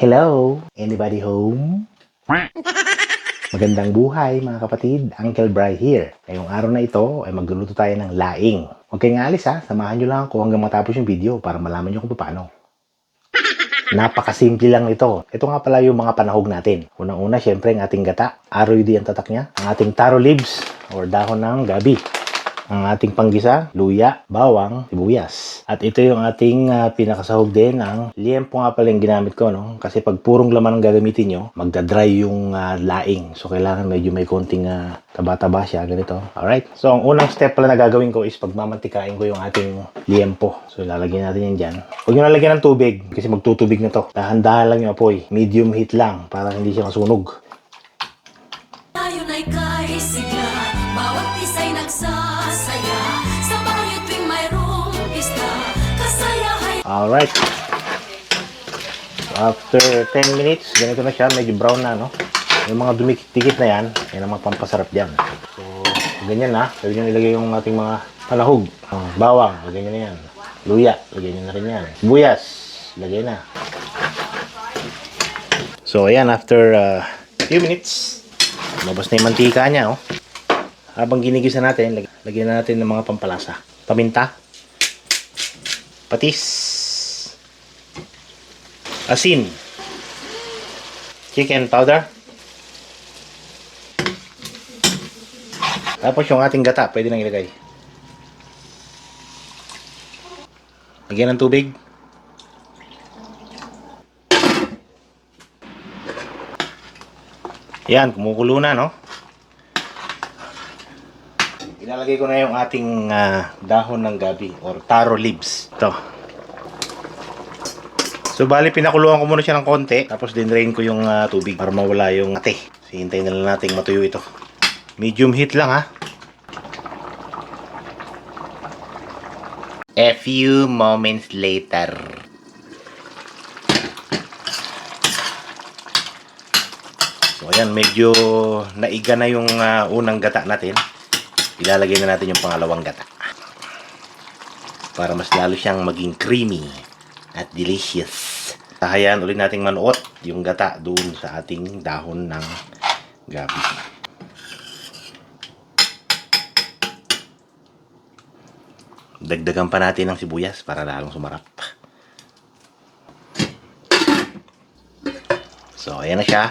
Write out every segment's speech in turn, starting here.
Hello? Anybody home? Magandang buhay mga kapatid, Uncle Bry here. Ngayong araw na ito ay magluluto tayo ng laing. Huwag kayong alis ha, samahan nyo lang ako hanggang matapos yung video para malaman nyo kung paano. Napakasimple lang ito. Ito nga pala yung mga panahog natin. Unang-una, syempre, ang ating gata. ROD ang tatak niya. Ang ating taro leaves or dahon ng gabi. Ang ating panggisa, luya, bawang, sibuyas. At ito yung ating pinakasahog din ng liempo nga pala yung ginamit ko, no? Kasi pag purong laman ang gagamitin nyo, magdadry yung laing. So, kailangan medyo may konting taba-taba siya, ganito. Alright? So, ang unang step pala na gagawin ko is pagmamantikain ko yung ating liempo. So, lalagyan natin yan dyan. Huwag nyo lalagyan ng tubig kasi magtutubig na to. Dahan-dahan lang yung apoy. Medium heat lang para hindi siya masunog. Tayo na'y kaisigla, bawat isa'y nagsasaya, sa bayo tuwing mayroong pista, kasayahay. Alright. So, after 10 minutes, ganito na siya. Medyo brown na, no? Yung mga dumikit-dikit na yan, yan ang magpampasarap dyan. So, ganyan na. Pwede nyo nilagay yung ating mga panahog. Bawang, lagyan nyo na yan. Luya, lagyan nyo na rin yan. Sibuyas, lagay na. So, ayan, after few minutes, lumabas na yung mantika niya, oh. Habang ginigisa natin, lagyan natin ng mga pampalasa. Paminta, patis, asin, chicken powder, tapos yung ating gata, pwede nang ilagay. Lagyan ng tubig. Yan, kumukulo na, no? Ilalagay ko na yung ating dahon ng gabi or taro leaves. Ito. So, bali, pinakuluan ko muna siya ng konti. Tapos, dinrain ko yung tubig para mawala yung ate. So, hintayin na lang natin matuyo ito. Medium heat lang, ha? A few moments later. So, ayan, medyo naiga na yung unang gata natin. Ilalagay na natin yung pangalawang gata. Para mas lalo siyang maging creamy at delicious. Hayaan ulit nating manuot yung gata doon sa ating dahon ng gabi. Dagdagan pa natin ng sibuyas para lalong sumarap. So, ayan na siya.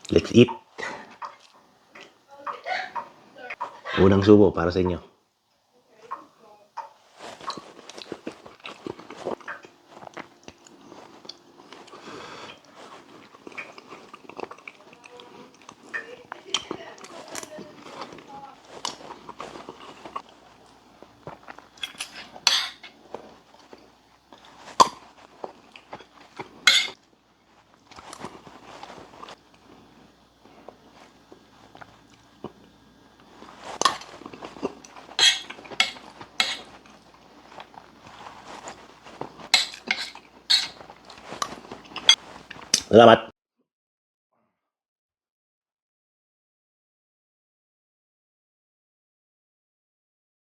Let's eat. Unang subo para sa inyo. Salamat.